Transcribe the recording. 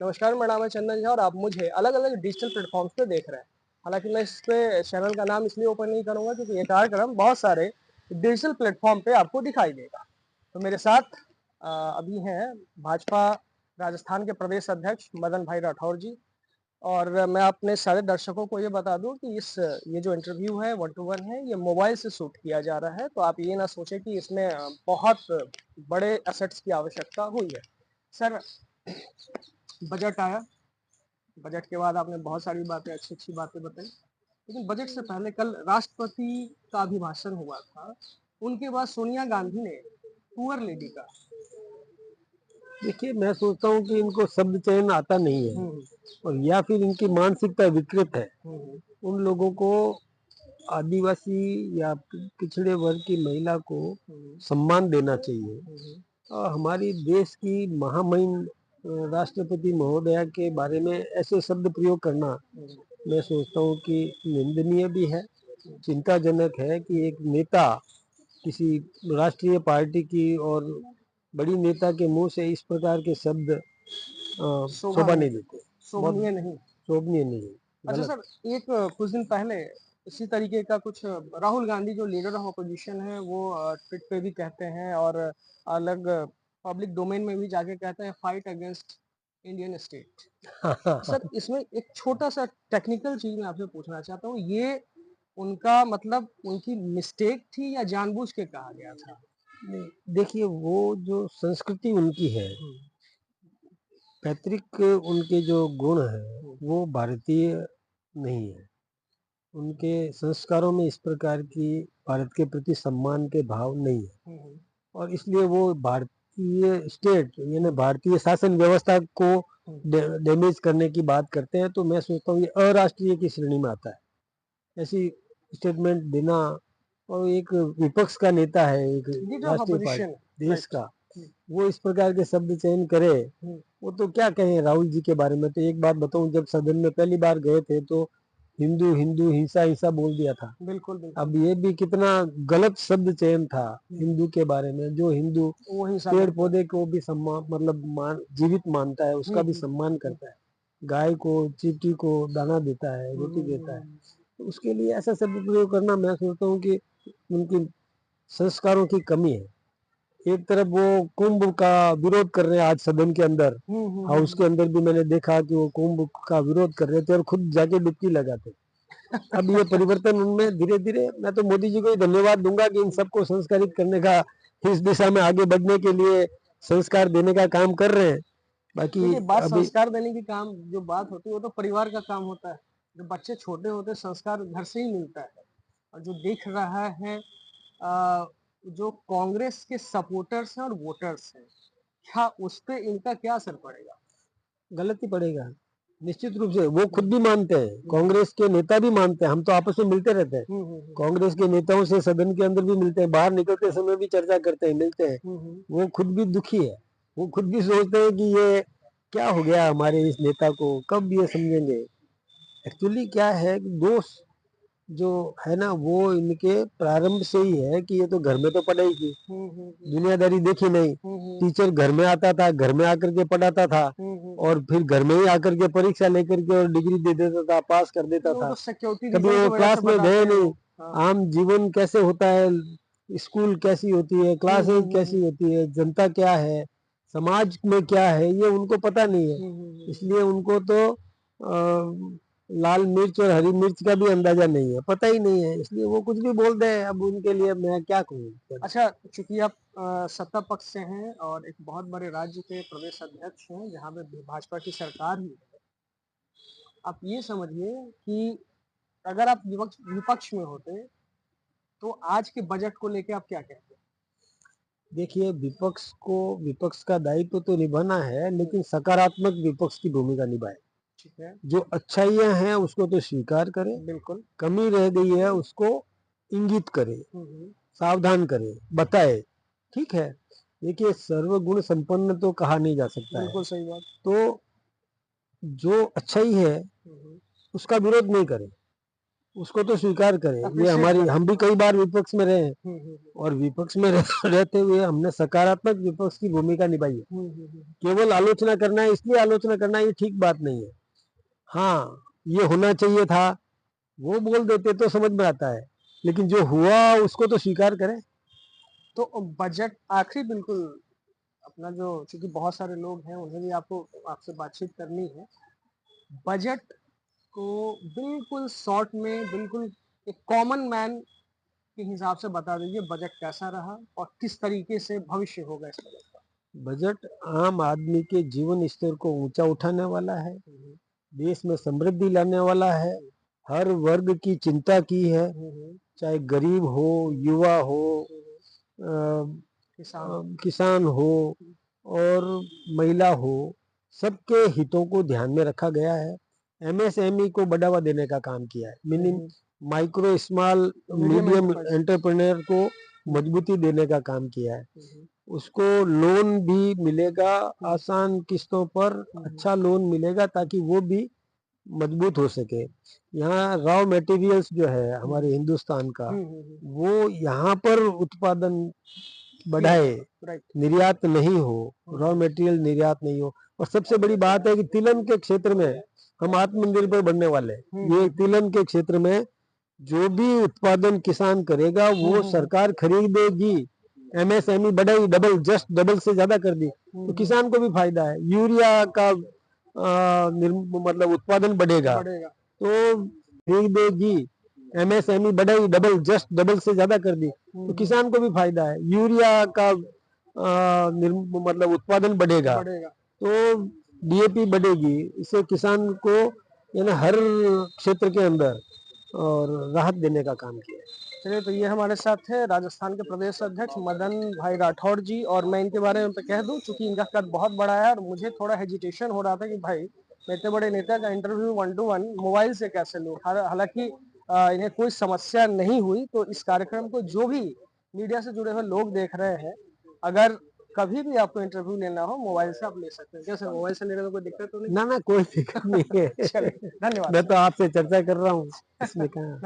नमस्कार, मेरा नाम है चंदन झा और आप मुझे अलग-अलग डिजिटल प्लेटफ़ॉर्म्स पे देख रहे हैं। हालाँकि मैं इस पे चैनल का नाम इसलिए ओपन नहीं करूँगा क्योंकि ये कार्यक्रम बहुत सारे डिजिटल प्लेटफ़ॉर्म पे आपको दिखाई देगा। तो मेरे साथ अभी हैं भाजपा राजस्थान के प्रदेश अध्यक्ष मदन भाई राठौर जी और मैं अपने सारे दर्शकों को ये बता दूँ कि ये जो इंटरव्यू है वन टू वन है, ये मोबाइल से शूट किया जा रहा है, तो आप ये ना सोचें कि इसमें बहुत बड़े एसेट्स की आवश्यकता हुई है। सर, बजट आया, बजट के बाद आपने बहुत सारी बातें अच्छी-अच्छी बातें बताई। लेकिन बजट से पहले कल राष्ट्रपति का अभिभाषण हुआ था। उनके बाद सोनिया गांधी ने पुअर लेडी का देखिए, मैं सोचता हूँ कि इनको शब्द चयन आता नहीं है हुँ, और या फिर इनकी मानसिकता विकृत है। हुँ, उन लोगों को आदिवासी या पिछड़े वर्ग की महिला को हुँ, सम्मान देना चाहिए हुँ, और हमारी देश की महामहिम राष्ट्रपति महोदया के बारे में ऐसे शब्द प्रयोग करना हुँ, मैं सोचता हूँ कि निंदनीय भी है, चिंताजनक है कि एक नेता किसी राष्ट्रीय पार्टी की और बड़ी नेता के मुंह से इस प्रकार के शब्द शोभा शोभा नहीं, नहीं देते। बहुत शोभनीय नहीं। शोभनीय नहीं है, अच्छा गलत। सर, एक कुछ दिन पहले इसी तरीके का कुछ राहुल गांधी जो लीडर ऑफ अपोजिशन है वो ट्वीट पे भी कहते हैं और अलग पब्लिक डोमेन में भी जाके कहते हैं fight against Indian state. Sir, इसमें एक छोटा-सा टेक्निकल चीज़ मैं आपसे पूछना चाहता हूँ, ये उनका मतलब उनकी मिस्टेक थी या जानबूझ के कहा गया था? नहीं, देखिए वो जो संस्कृति उनकी है, हुँ, पैतृक उनके जो गुण हैं, हुँ, वो भारतीय नहीं है। उनके संस्कारों में इस प्रकार की भारत के प्रति सम्मान के भाव नहीं है हुँ, हुँ, और इसलिए वो भारतीय स्टेट यानी हुँ, भारतीय शासन व्यवस्था को हुँ, डैमेज करने की बात करते हैं, तो मैं सोचता हूँ ये अराष्ट्रीय की श्रेणी में आता है। ऐसी स्टेटमेंट देना और एक विपक्ष का नेता है, एक लीडर ऑफ राष्ट्रीय अपोजिशन, पार्टी देश राइट। का, हुँ, वो इस प्रकार के शब्द चयन करे, हुँ, वो तो क्या कहें राहुल जी के बारे में। तो एक बात बताऊं, जब सदन में पहली बार गए थे तो हिंदू हिंदू हिंसा हिंसा बोल दिया था। बिल्कुल, बिल्कुल। अब ये भी कितना गलत शब्द चयन था हुँ, हिंदू के बारे में। जो हिंदू वो हिंसा पेड़ करता है। पौधे को भी सम्मान मतलब जीवित मानता है, हुँ, उसका भी हुँ, सम्मान हुँ, करता है, गाय को चींटी को दाना देता है, हुँ, रोटी हुँ, देता है, हुँ, तो उसके लिए ऐसा शब्द प्रयोग करना मैं सोचता हूँ कि उनकी संस्कारों की कमी है। एक तरफ वो कुंभ का विरोध कर रहे हैं आज सदन के अंदर, हुँ, हुँ, हुँ, हाउस हुँ। के अंदर भी मैंने देखा कि वो कुंभ का विरोध कर रहे थे और खुद जाके डुबकी लगाते। अब ये परिवर्तन उनमें धीरे धीरे, मैं तो मोदी जी को ही धन्यवाद दूंगा कि इन सबको संस्कारित करने का, इस दिशा में आगे बढ़ने के लिए संस्कार देने का काम कर रहे हैं। बाकी देखिए, बात अभी संस्कार देने की काम जो बात होती है, वो तो परिवार का काम होता है। जब बच्चे छोटे होते हैं, संस्कार घर से ही मिलता है और जो दिख रहा है जो कांग्रेस के सपोर्टर्स हैं और वोटर्स हैं, क्या उसपे इनका क्या असर पड़ेगा? गलत ही पड़ेगा निश्चित रूप से। वो हुँ, खुद भी मानते हैं, हुँ, कांग्रेस के नेता भी मानते हैं, हम तो आपस में मिलते रहते हैं। हुँ, हुँ, हुँ, कांग्रेस के नेताओं से सदन के अंदर भी मिलते हैं, बाहर निकलते समय भी चर्चा करते हैं, मिलते हैं। हुँ, हुँ, वो खुद भी दुखी है, वो खुद भी सोचते हैं कि ये क्या हो गया हमारे इस नेता को, कब ये समझेंगे। एक्चुअली क्या है कि दोष जो है ना, वो इनके प्रारंभ से ही है कि ये तो घर में तो पढ़ाई की, हुँ, हुँ, हुँ, दुनियादारी देखी नहीं। हुँ, हुँ, टीचर घर में आता था, घर में आकर के पढ़ाता था हुँ, हुँ, और फिर घर में ही आकर के परीक्षा लेकर के और डिग्री दे देता था, पास कर देता वो था। तो सिक्योरिटी कभी रीज़न की वो वजह से क्लास में बताते गए हैं नहीं। वो। हाँ। आम जीवन कैसे होता है, स्कूल कैसी होती है, हुँ, हुँ, क्लासेज हुँ, कैसी हुँ, होती है, जनता क्या है, समाज में क्या है, ये उनको पता नहीं है। हुँ, हुँ, हुँ, हुँ। इसलिए उनको तो लाल मिर्च और हरी मिर्च का भी अंदाजा नहीं है, पता ही नहीं है, इसलिए वो कुछ भी बोल दे। अब उनके लिए मैं क्या कहूँ। अच्छा, चूँकि आप सत्ता पक्ष से हैं और एक बहुत बड़े राज्य के प्रदेश अध्यक्ष हैं, जहाँ पे भाजपा की सरकार ही है। आप ये समझिए कि अगर आप विपक्ष विपक्ष में होते, तो आज के बजट को लेके आप क्या कहते? देखिए, विपक्ष को विपक्ष का दायित्व तो निभाना है, हुँ, लेकिन सकारात्मक विपक्ष की भूमिका निभाए। ठीक है, जो अच्छाइयाँ हैं उसको तो स्वीकार करे, बिल्कुल। कमी रह गई है उसको इंगित करे, हुँ, हुँ, सावधान करे, बताए। ठीक है, देखिए सर्वगुण संपन्न तो कहा नहीं जा सकता है, बिल्कुल सही बात। तो जो अच्छाई है हुँ, हुँ, उसका विरोध नहीं करे, उसको तो स्वीकार करें। ये Appreciate हमारी, करें। हम भी कई बार विपक्ष में रहे हैं हम्म, हम्म, और विपक्ष में रहते हुए हमने सकारात्मक विपक्ष की भूमिका निभाई है। केवल आलोचना करना है, इसलिए आलोचना करना ये ठीक बात नहीं है। हाँ, ये होना चाहिए था, वो बोल देते तो समझ में आता है, लेकिन जो हुआ उसको तो स्वीकार करें। तो बजट आखिरी बिल्कुल अपना जो, क्योंकि बहुत सारे लोग हैं उन्हें भी आपको आपसे बातचीत करनी है, बजट को बिल्कुल शॉर्ट में, बिल्कुल एक कॉमन मैन के हिसाब से बता दीजिए बजट कैसा रहा और किस तरीके से भविष्य होगा इस बजट का। बजट आम आदमी के जीवन स्तर को ऊंचा उठाने वाला है, देश में समृद्धि लाने वाला है, हर वर्ग की चिंता की है, चाहे गरीब हो, युवा हो, किसान हो और महिला हो, सबके हितों को ध्यान में रखा गया है। एमएसएमई को बढ़ावा देने का काम किया है, minimum micro small medium entrepreneur को मजबूती देने का काम किया है। उसको लोन भी मिलेगा आसान किस्तों पर, अच्छा लोन मिलेगा ताकि वो भी मजबूत हो सके। यहाँ रॉ मटेरियल्स जो है हमारे हिंदुस्तान का, वो यहाँ पर उत्पादन बढ़ाए, निर्यात नहीं हो, रॉ मटेरियल निर्यात नहीं हो। और सबसे बड़ी बात है कि तिलहन के क्षेत्र में हम आत्मनिर्भर बनने वाले हैं। ये तिलहन के क्षेत्र में जो भी उत्पादन किसान करेगा वो सरकार खरीदेगी। एमएसएमई बढ़ाई, डबल, जस्ट डबल से ज्यादा कर दी, तो किसान को भी फायदा है। यूरिया का मतलब उत्पादन बढ़ेगा तो खरीदेगी। एमएसएमई बढ़ाई, डबल, जस्ट डबल से ज्यादा कर दी, तो किसान को भी फायदा है। यूरिया का मतलब उत्पादन बढ़ेगा तो डीएपी बढ़ेगी, इससे किसान को यानी हर क्षेत्र के अंदर और राहत देने का काम किया है। चलिए, तो ये हमारे साथ है राजस्थान के प्रदेश अध्यक्ष मदन भाई राठौड़ जी। और मैं इनके बारे में कह दूं, चूंकि इनका कद बहुत बड़ा है और मुझे थोड़ा हेजिटेशन हो रहा था कि भाई मैं इतने बड़े नेता का इंटरव्यू 1 to 1 मोबाइल से कैसे लूं। हालांकि इन्हें कोई समस्या नहीं हुई। तो इस कार्यक्रम को जो भी मीडिया से जुड़े हुए लोग देख रहे हैं, अगर कभी भी आपको इंटरव्यू लेना हो मोबाइल से आप ले सकते हैं। कैसे, मोबाइल से लेने में कोई दिक्कत तो नहीं? ना कोई दिक्कत नहीं है। चलिए, धन्यवाद। मैं तो आपसे चर्चा कर रहा हूँ, इसमें क्या।